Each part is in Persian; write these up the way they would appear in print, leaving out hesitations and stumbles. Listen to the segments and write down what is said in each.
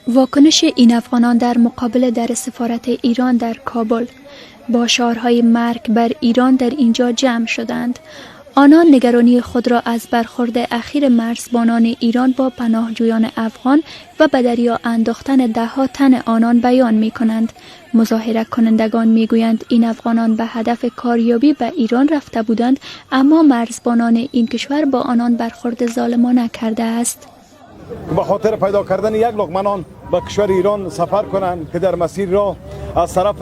واکنش این افغانان در مقابله در سفارت ایران در کابل با شعارهای مرگ بر ایران در اینجا جمع شدند. آنان نگرانی خود را از برخورد اخیر مرزبانان ایران با پناهجویان افغان و به دریا انداختن ده‌ها تن آنان بیان می کنند. مظاهره کنندگان می گویند این افغانان به هدف کاریابی به ایران رفته بودند، اما مرزبانان این کشور با آنان برخورد ظالمانه کرده است. به خاطر پیدا کردن یک لقمه نان به کشور ایران سفر کنند که در مسیر را از طرف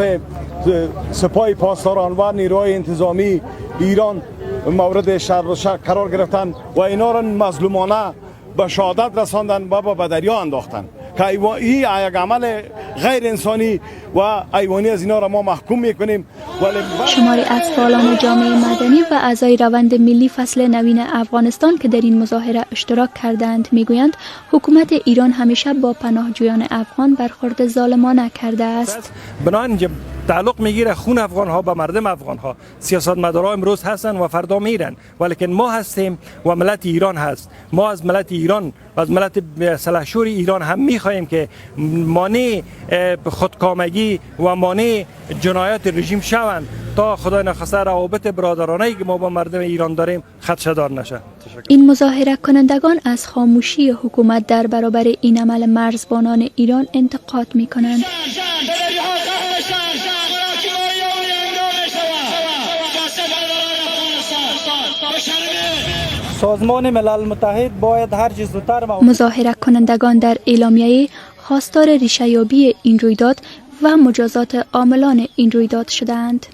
سپاه پاسداران و نیروهای انتظامی ایران مورد شر و شر قرار گرفتند و اینا را مظلومانه به شهادت رساندن و به دریا انداختند که این یک عمل غیر انسانی و حیوانی از اینا را ما محکوم میکنیم. شماری از فعالان جامعه مدنی و اعضای روند ملی فصل نوین افغانستان که در این مظاهره اشتراک کردند میگویند حکومت ایران همیشه با پناهجویان افغان برخورد ظالمانه کرده است. بنابراین تعلق میگیره خون افغان ها به مردم افغان ها. سیاستمدارا امروز هستن و فردا میرن، ولیکن ما هستیم و ملت ایران هست. ما از ملت ایران و از ملت سلحشور ایران هم میخواهیم که مانع خودکامگی و مانع جنایات رژیم شوند تا خدای نخواسته روابط برادرانه‌ای که ما با مردم ایران داریم خدشه‌دار نشه. این مظاهره کنندگان از خاموشی حکومت در برابر این عمل مرزبانان ایران انتقاد میکنند. سازمان ملل متحد باید هر چه زودتر مظاهره کنندگان در اعلامیه خواستار ریشه‌یابی این رویداد و مجازات عاملان این رویداد شدند.